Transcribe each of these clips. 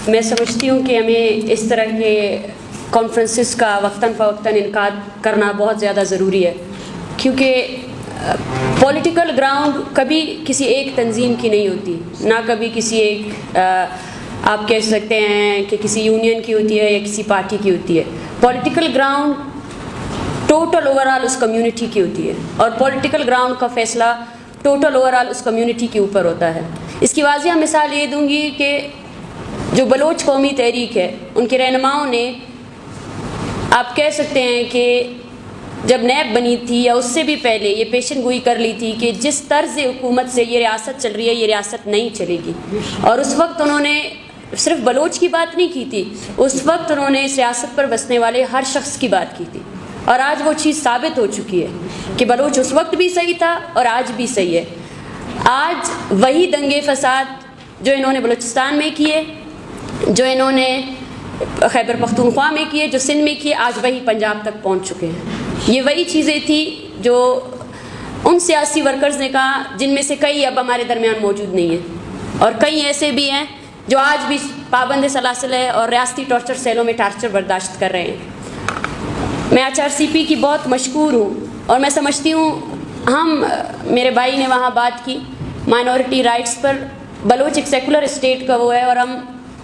میں سمجھتی ہوں کہ ہمیں اس طرح کے کانفرنسز کا وقتاً فوقتاً انعقاد کرنا بہت زیادہ ضروری ہے، کیونکہ پولیٹیکل گراؤنڈ کبھی کسی ایک تنظیم کی نہیں ہوتی، نہ کبھی کسی ایک آپ کہہ سکتے ہیں کہ کسی یونین کی ہوتی ہے یا کسی پارٹی کی ہوتی ہے۔ Political ground total over all اس کمیونٹی کی ہوتی ہے، اور پولیٹیکل گراؤنڈ کا فیصلہ ٹوٹل اوور آل اس کمیونٹی کے اوپر ہوتا ہے۔ اس کی واضح مثال یہ دوں گی کہ جو بلوچ قومی تحریک ہے، ان کے رہنماؤں نے آپ کہہ سکتے ہیں کہ جب نیب بنی تھی یا اس سے بھی پہلے یہ پیشن گوئی کر لی تھی کہ جس طرز حکومت سے یہ ریاست چل رہی ہے، یہ ریاست نہیں چلے گی، اور اس وقت انہوں نے صرف بلوچ کی بات نہیں کی تھی، اس وقت انہوں نے اس ریاست پر بسنے والے ہر شخص کی بات کی تھی، اور آج وہ چیز ثابت ہو چکی ہے کہ بلوچ اس وقت بھی صحیح تھا اور آج بھی صحیح ہے۔ آج وہی دنگے فساد جو انہوں نے بلوچستان میں کیے، جو انہوں نے خیبر پختونخوا میں کیے، جو سندھ میں کیے، آج وہی پنجاب تک پہنچ چکے ہیں۔ یہ وہی چیزیں تھیں جو ان سیاسی ورکرز نے کہا، جن میں سے کئی اب ہمارے درمیان موجود نہیں ہیں، اور کئی ایسے بھی ہیں جو آج بھی پابند سلاسل ہے اور ریاستی ٹارچر سیلوں میں ٹارچر برداشت کر رہے ہیں۔ میں HRCP کی بہت مشکور ہوں، اور میں سمجھتی ہوں میرے بھائی نے وہاں بات کی مائنورٹی رائٹس پر۔ بلوچ ایک سیکولر اسٹیٹ کا وہ ہے، اور ہم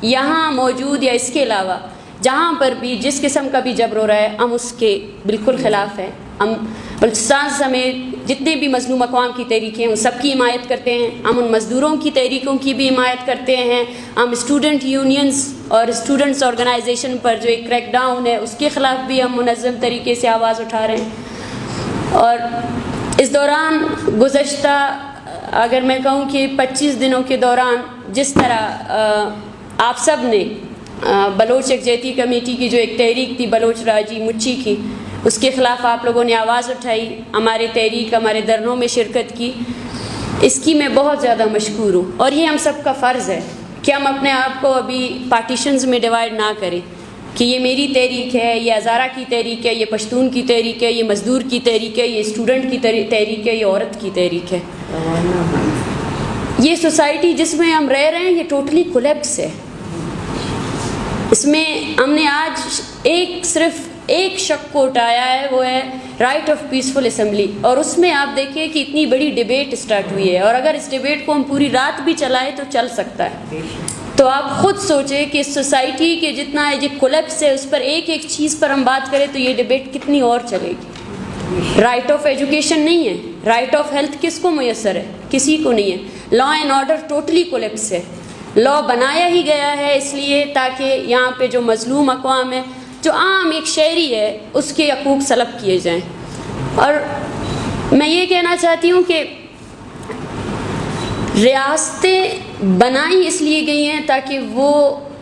یہاں موجود یا اس کے علاوہ جہاں پر بھی جس قسم کا بھی جبر ہو رہا ہے، ہم اس کے بالکل خلاف ہیں۔ ہم بلوچستان سمیت جتنے بھی مظلوم اقوام کی تحریکیں ہیں ان سب کی حمایت کرتے ہیں، ہم ان مزدوروں کی تحریکوں کی بھی حمایت کرتے ہیں، ہم اسٹوڈنٹ یونینز اور اسٹوڈنٹس آرگنائزیشن پر جو ایک کریک ڈاؤن ہے اس کے خلاف بھی ہم منظم طریقے سے آواز اٹھا رہے ہیں۔ اور اس دوران گزشتہ اگر میں کہوں کہ 25 دنوں کے دوران جس طرح آپ سب نے بلوچ یکجہتی کمیٹی کی جو ایک تحریک تھی بلوچ راجی مچی کی، اس کے خلاف آپ لوگوں نے آواز اٹھائی، ہمارے تحریک ہمارے دھرنوں میں شرکت کی، اس کی میں بہت زیادہ مشکور ہوں۔ اور یہ ہم سب کا فرض ہے کہ ہم اپنے آپ کو ابھی پارٹیشنز میں ڈیوائڈ نہ کریں کہ یہ میری تحریک ہے، یہ ہزارہ کی تحریک ہے، یہ پشتون کی تحریک ہے، یہ مزدور کی تحریک ہے، یہ اسٹوڈنٹ کی تحریک ہے، یہ عورت کی تحریک ہے۔ یہ سوسائٹی جس میں ہم رہ رہے ہیں یہ ٹوٹلی کولیپس ہے۔ اس میں ہم نے آج صرف ایک شق کو اٹھایا ہے، وہ ہے رائٹ آف پیسفل اسمبلی، اور اس میں آپ دیکھیں کہ اتنی بڑی ڈیبیٹ اسٹارٹ ہوئی ہے، اور اگر اس ڈیبیٹ کو ہم پوری رات بھی چلائیں تو چل سکتا ہے۔ تو آپ خود سوچیں کہ اس سوسائٹی کے جتنا یہ کولیپس ہے اس پر ایک ایک چیز پر ہم بات کریں تو یہ ڈیبیٹ کتنی اور چلے گی۔ رائٹ آف ایجوکیشن نہیں ہے، رائٹ آف ہیلتھ کس کو میسر ہے؟ کسی کو نہیں ہے۔ Law and order totally collapse ہے۔ لا بنایا ہی گیا ہے اس لیے تاکہ یہاں پہ جو مظلوم اقوام ہے، جو عام ایک شہری ہے، اس کے حقوق سلب کیے جائیں۔ اور میں یہ کہنا چاہتی ہوں کہ ریاستیں بنائی اس لیے گئی ہیں تاکہ وہ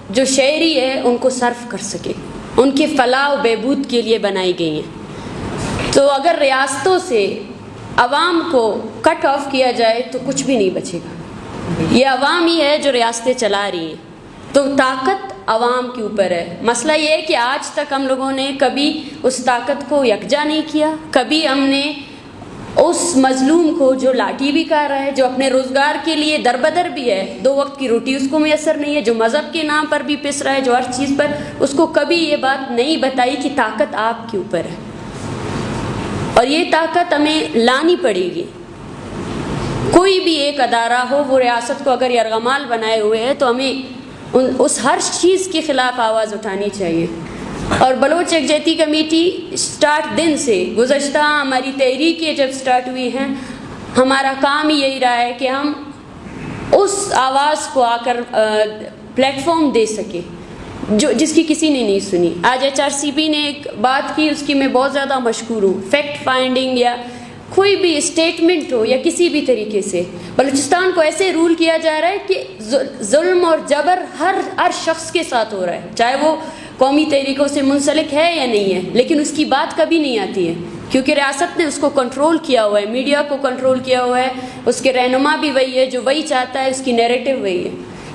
جو شہری ہے ان کو صرف کر سکے، ان کے فلاح و بہبود کے لیے بنائی گئی ہیں۔ تو اگر ریاستوں سے عوام کو کٹ آف کیا جائے تو کچھ بھی نہیں بچے گا۔ یہ عوام ہی ہے جو ریاستیں چلا رہی ہیں، تو طاقت عوام کے اوپر ہے۔ مسئلہ یہ ہے کہ آج تک ہم لوگوں نے کبھی اس طاقت کو یکجا نہیں کیا، کبھی ہم نے اس مظلوم کو جو لاٹھی بھی کھا رہا ہے، جو اپنے روزگار کے لیے دربدر بھی ہے، 2 وقت کی روٹی اس کو میسر نہیں ہے، جو مذہب کے نام پر بھی پس رہا ہے، جو ہر چیز پر، اس کو کبھی یہ بات نہیں بتائی کہ طاقت آپ کے اوپر ہے، اور یہ طاقت ہمیں لانی پڑے گی۔ کوئی بھی ایک ادارہ ہو، وہ ریاست کو اگر یرغمال بنائے ہوئے ہے تو ہمیں اس ہر چیز کے خلاف آواز اٹھانی چاہیے۔ اور بلوچ یکجہتی کمیٹی سٹارٹ دن سے گزشتہ ہماری تحریکیں جب سٹارٹ ہوئی ہیں، ہمارا کام ہی یہی رہا ہے کہ ہم اس آواز کو آ کر پلیٹ فارم دے سکیں جس کی کسی نے نہیں سنی۔ آج HRCP نے ایک بات کی، اس کی میں بہت زیادہ مشکور ہوں۔ فیکٹ فائنڈنگ یا کوئی بھی اسٹیٹمنٹ ہو یا کسی بھی طریقے سے بلوچستان کو ایسے رول کیا جا رہا ہے کہ ظلم اور جبر ہر شخص کے ساتھ ہو رہا ہے، چاہے وہ قومی تحریکوں سے منسلک ہے یا نہیں ہے، لیکن اس کی بات کبھی نہیں آتی ہے کیونکہ ریاست نے اس کو کنٹرول کیا ہوا ہے، میڈیا کو کنٹرول کیا ہوا ہے، اس کے رہنما بھی وہی ہے، جو وہی چاہتا ہے، اس کی نیریٹو وہی ہے۔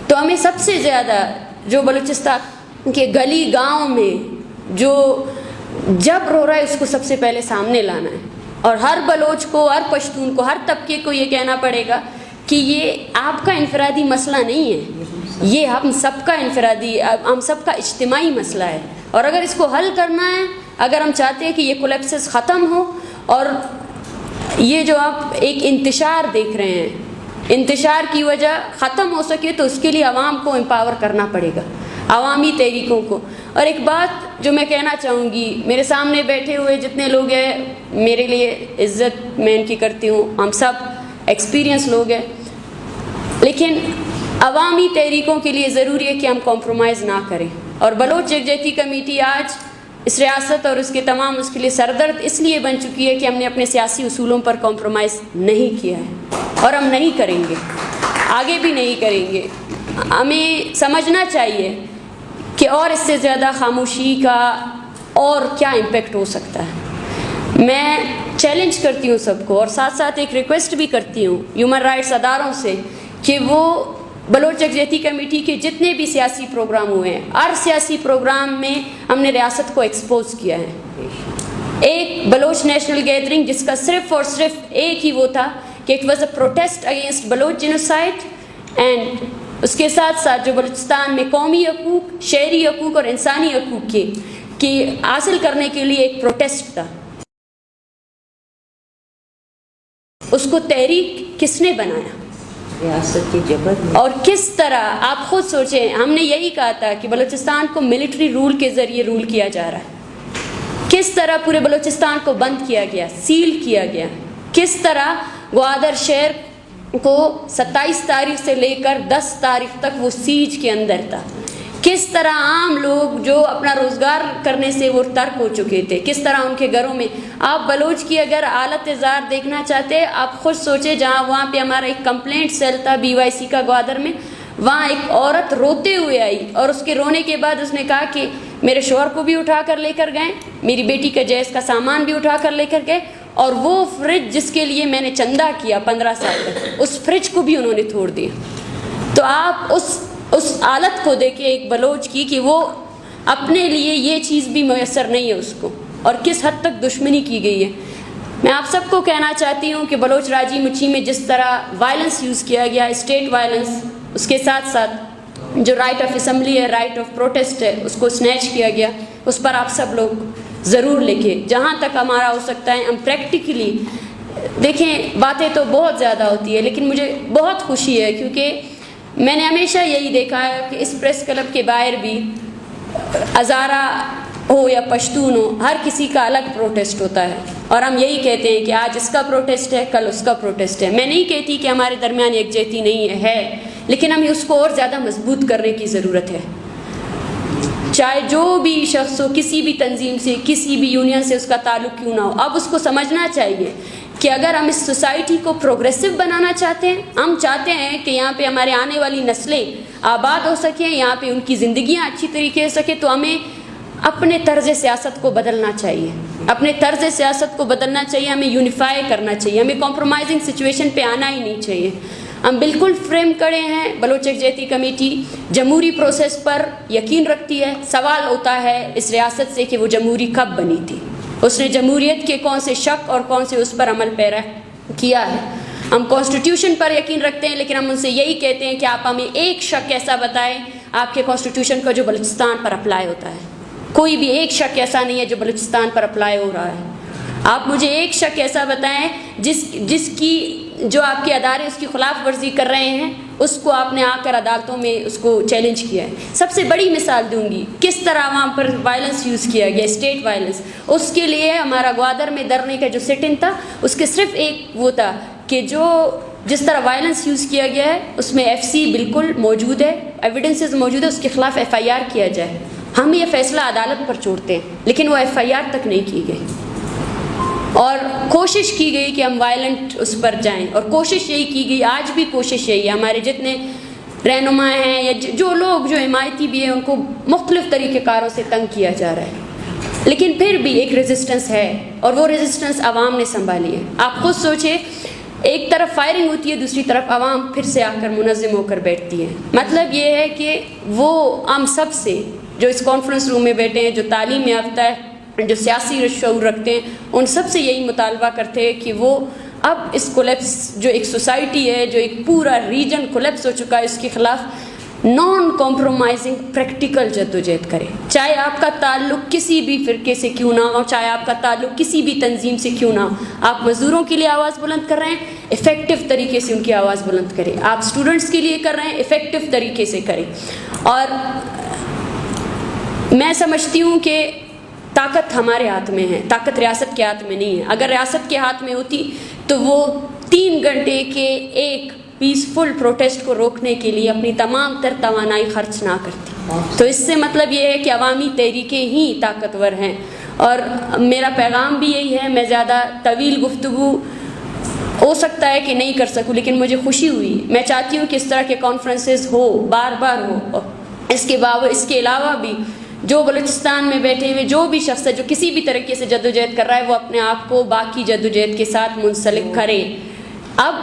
تو ہمیں سب سے زیادہ جو بلوچستان کے گلی گاؤں میں جو جبر ہو رہا ہے اس کو سب سے پہلے سامنے لانا ہے، اور ہر بلوچ کو، ہر پشتون کو، ہر طبقے کو یہ کہنا پڑے گا کہ یہ آپ کا انفرادی مسئلہ نہیں ہے، یہ ہم سب کا انفرادی، ہم سب کا اجتماعی مسئلہ ہے، اور اگر اس کو حل کرنا ہے، اگر ہم چاہتے ہیں کہ یہ کولیپسز ختم ہو، اور یہ جو آپ ایک انتشار دیکھ رہے ہیں، انتشار کی وجہ ختم ہو سکے، تو اس کے لیے عوام کو امپاور کرنا پڑے گا، عوامی تحریکوں کو. اور ایک بات جو میں کہنا چاہوں گی، میرے سامنے بیٹھے ہوئے جتنے لوگ ہیں، میرے لیے عزت میں ان کی کرتی ہوں، ہم سب ایکسپیرینس لوگ ہیں، لیکن عوامی تحریکوں کے لیے ضروری ہے کہ ہم کمپرومائز نہ کریں. اور بلوچ یکجہتی کمیٹی آج اس ریاست اور اس کے تمام اس کے لیے سردرد اس لیے بن چکی ہے کہ ہم نے اپنے سیاسی اصولوں پر کمپرومائز نہیں کیا ہے، اور ہم نہیں کریں گے، آگے بھی نہیں کریں گے. ہمیں سمجھنا چاہیے کہ اور اس سے زیادہ خاموشی کا اور کیا امپیکٹ ہو سکتا ہے. میں چیلنج کرتی ہوں سب کو، اور ساتھ ساتھ ایک ریکویسٹ بھی کرتی ہوں ہیومن رائٹس اداروں سے کہ وہ بلوچ یکجہتی کمیٹی کے جتنے بھی سیاسی پروگرام ہوئے ہیں، ہر سیاسی پروگرام میں ہم نے ریاست کو ایکسپوز کیا ہے. ایک بلوچ نیشنل گیدرنگ جس کا صرف اور صرف ایک ہی وہ تھا کہ it was a protest against Baloch genocide, and اس کے ساتھ ساتھ جو بلوچستان میں قومی حقوق، شہری حقوق اور انسانی حقوق کی حاصل کرنے کے لیے ایک پروٹیسٹ تھا. اس کو تحریک کس نے بنایا؟ ریاست کی جبر. اور کس طرح آپ خود سوچیں، ہم نے یہی کہا تھا کہ بلوچستان کو ملٹری رول کے ذریعے رول کیا جا رہا ہے. کس طرح پورے بلوچستان کو بند کیا گیا، سیل کیا گیا. کس طرح گوادر شہر کو 27 تاریخ سے لے کر 10 تاریخ تک وہ سیج کے اندر تھا. کس طرح عام لوگ جو اپنا روزگار کرنے سے وہ ترک ہو چکے تھے، کس طرح ان کے گھروں میں. آپ بلوچ کی اگر حالت زار دیکھنا چاہتے، آپ خود سوچے، جہاں وہاں پہ ہمارا ایک کمپلینٹ سیل تھا BYC کا گوادر میں، وہاں ایک عورت روتے ہوئے آئی، اور اس کے رونے کے بعد اس نے کہا کہ میرے شوہر کو بھی اٹھا کر لے کر گئے، میری بیٹی کا جہیز کا سامان بھی اٹھا کر لے کر گئے، اور وہ فریج جس کے لیے میں نے چندہ کیا 15 سال تک، اس فریج کو بھی انہوں نے توڑ دیا. تو آپ اس حالت کو دیکھیں ایک بلوچ کی، کہ وہ اپنے لیے یہ چیز بھی میسر نہیں ہے اس کو، اور کس حد تک دشمنی کی گئی ہے. میں آپ سب کو کہنا چاہتی ہوں کہ بلوچ راجی مچھی میں جس طرح وائلنس یوز کیا گیا، اسٹیٹ وائلنس، اس کے ساتھ ساتھ جو رائٹ آف اسمبلی ہے، رائٹ آف پروٹیسٹ ہے، اس کو سنیچ کیا گیا، اس پر آپ سب لوگ ضرور لکھیں. جہاں تک ہمارا ہو سکتا ہے ہم پریکٹیکلی دیکھیں. باتیں تو بہت زیادہ ہوتی ہے، لیکن مجھے بہت خوشی ہے کیونکہ میں نے ہمیشہ یہی دیکھا ہے کہ اس پریس کلب کے باہر بھی ہزارہ ہو یا پشتون ہو، ہر کسی کا الگ پروٹیسٹ ہوتا ہے، اور ہم یہی کہتے ہیں کہ آج اس کا پروٹیسٹ ہے، کل اس کا پروٹیسٹ ہے. میں نہیں کہتی کہ ہمارے درمیان یکجہتی نہیں ہے، لیکن ہمیں اس کو اور زیادہ مضبوط کرنے کی ضرورت ہے. چاہے جو بھی شخص ہو، کسی بھی تنظیم سے، کسی بھی یونین سے اس کا تعلق کیوں نہ ہو، اب اس کو سمجھنا چاہیے کہ اگر ہم اس سوسائٹی کو پروگریسو بنانا چاہتے ہیں، ہم چاہتے ہیں کہ یہاں پہ ہمارے آنے والی نسلیں آباد ہو سکیں، یہاں پہ ان کی زندگیاں اچھی طریقے سے سکیں، تو ہمیں اپنے طرز سیاست کو بدلنا چاہیے. اپنے طرز سیاست کو بدلنا چاہیے، ہمیں یونیفائی کرنا چاہیے، ہمیں کمپرومائزنگ سچویشن پہ آنا ہی نہیں چاہیے. ہم بالکل فریم کھڑے ہیں. بلوچ یکجہتی کمیٹی جمہوری پروسیس پر یقین رکھتی ہے. سوال ہوتا ہے اس ریاست سے کہ وہ جمہوری کب بنی تھی، اس نے جمہوریت کے کون سے شک اور کون سے اس پر عمل پیرا کیا ہے. ہم کانسٹیٹیوشن پر یقین رکھتے ہیں، لیکن ہم ان سے یہی کہتے ہیں کہ آپ ہمیں ایک شک ایسا بتائیں آپ کے کانسٹیٹیوشن کا جو بلوچستان پر اپلائی ہوتا ہے. کوئی بھی ایک شک ایسا نہیں ہے جو بلوچستان پر اپلائی ہو رہا ہے. آپ مجھے ایک شک ایسا بتائیں جس کی جو آپ کے ادارے اس کی خلاف ورزی کر رہے ہیں، اس کو آپ نے آ کر عدالتوں میں اس کو چیلنج کیا ہے. سب سے بڑی مثال دوں گی کس طرح وہاں پر وائلنس یوز کیا گیا، اسٹیٹ وائلنس. اس کے لیے ہمارا گوادر میں دھرنے کا جو سٹ ان تھا، اس کے صرف ایک وہ تھا کہ جس طرح وائلنس یوز کیا گیا ہے اس میں FC بالکل موجود ہے، ایویڈنسز موجود ہے، اس کے خلاف FIR کیا جائے. ہم یہ فیصلہ عدالت پر چھوڑتے ہیں، لیکن وہ FIR تک نہیں کی گئی، اور کوشش کی گئی کہ ہم وائلنٹ اس پر جائیں، اور کوشش یہی کی گئی. آج بھی کوشش یہی ہے. ہمارے جتنے رہنما ہیں یا جو لوگ جو حمایتی بھی ہیں، ان کو مختلف طریقہ کاروں سے تنگ کیا جا رہا ہے، لیکن پھر بھی ایک ریزسٹنس ہے، اور وہ ریزسٹنس عوام نے سنبھالی ہے. آپ خود سوچیں، ایک طرف فائرنگ ہوتی ہے، دوسری طرف عوام پھر سے آ کر منظم ہو کر بیٹھتی ہے. مطلب یہ ہے کہ وہ ہم سب سے جو اس کانفرنس روم میں بیٹھے ہیں، جو تعلیم یافتہ ہے، جو سیاسی شعور رکھتے ہیں، ان سب سے یہی مطالبہ کرتے ہیں کہ وہ اب اس کولیپس جو ایک سوسائٹی ہے، جو ایک پورا ریجن کولیپس ہو چکا ہے، اس کے خلاف نان کمپرومائزنگ پریکٹیکل جدوجہد کرے، چاہے آپ کا تعلق کسی بھی فرقے سے کیوں نہ ہو، چاہے آپ کا تعلق کسی بھی تنظیم سے کیوں نہ ہو. آپ مزدوروں کے لیے آواز بلند کر رہے ہیں، افیکٹو طریقے سے ان کی آواز بلند کریں. آپ اسٹوڈنٹس کے لیے کر رہے ہیں، افیکٹو طریقے سے کریں. اور میں سمجھتی ہوں کہ طاقت ہمارے ہاتھ میں ہے، طاقت ریاست کے ہاتھ میں نہیں ہے. اگر ریاست کے ہاتھ میں ہوتی تو وہ 3 گھنٹے کے ایک پیسفل پروٹیسٹ کو روکنے کے لیے اپنی تمام تر توانائی خرچ نہ کرتی. تو اس سے مطلب یہ ہے کہ عوامی تحریکیں ہی طاقتور ہیں. اور میرا پیغام بھی یہی ہے. میں زیادہ طویل گفتگو ہو سکتا ہے کہ نہیں کر سکوں، لیکن مجھے خوشی ہوئی. میں چاہتی ہوں کہ اس طرح کے کانفرنسز ہو، بار بار ہو. اس کے علاوہ بھی جو بلوچستان میں بیٹھے ہوئے جو بھی شخص ہے جو کسی بھی طریقے سے جدوجہد کر رہا ہے، وہ اپنے آپ کو باقی جدوجہد کے ساتھ منسلک کرے. اب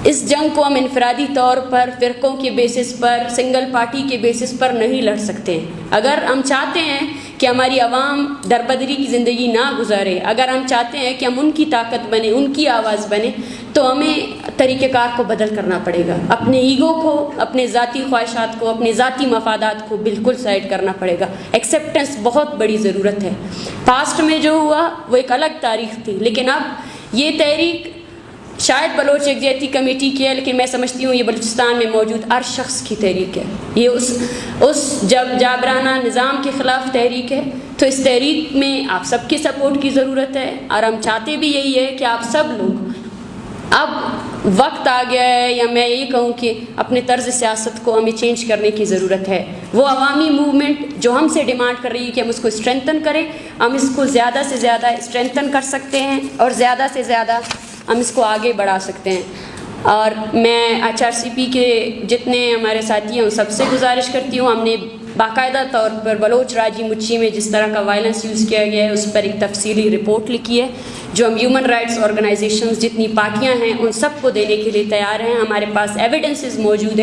اس جنگ کو ہم انفرادی طور پر، فرقوں کے بیسس پر، سنگل پارٹی کے بیسس پر نہیں لڑ سکتے ہیں. اگر ہم چاہتے ہیں کہ ہماری عوام دربدری کی زندگی نہ گزارے، اگر ہم چاہتے ہیں کہ ہم ان کی طاقت بنیں، ان کی آواز بنیں، تو ہمیں طریقہ کار کو بدل کرنا پڑے گا. اپنے ایگو کو، اپنے ذاتی خواہشات کو، اپنے ذاتی مفادات کو بالکل سائڈ کرنا پڑے گا. ایکسیپٹنس بہت بڑی ضرورت ہے. پاسٹ میں جو ہوا وہ ایک الگ تاریخ تھی، لیکن اب یہ تحریک شاید بلوچ یکجہتی کمیٹی کی ہے، لیکن میں سمجھتی ہوں یہ بلوچستان میں موجود ہر شخص کی تحریک ہے. یہ اس جابرانہ نظام کے خلاف تحریک ہے. تو اس تحریک میں آپ سب کے سپورٹ کی ضرورت ہے، اور ہم چاہتے بھی یہی ہے کہ آپ سب لوگ، اب وقت آ گیا ہے، یا میں یہی کہوں کہ اپنے طرز سیاست کو ہمیں چینج کرنے کی ضرورت ہے. وہ عوامی موومنٹ جو ہم سے ڈیمانڈ کر رہی ہے کہ ہم اس کو اسٹرینتھن کریں، ہم اس کو زیادہ سے زیادہ اسٹرینتھن کر سکتے ہیں، اور زیادہ سے زیادہ ہم اس کو آگے بڑھا سکتے ہیں. اور میں HRCP کے جتنے ہمارے ساتھی ہیں ان سب سے گزارش کرتی ہوں. ہم نے باقاعدہ طور پر بلوچ راجی مچھی میں جس طرح کا وائلنس یوز کیا گیا ہے اس پر ایک تفصیلی رپورٹ لکھی ہے، جو ہم ہیومن رائٹس آرگنائزیشنز جتنی پارٹیاں ہیں ان سب کو دینے کے لیے تیار ہیں. ہمارے پاس ایویڈنسز موجود ہیں.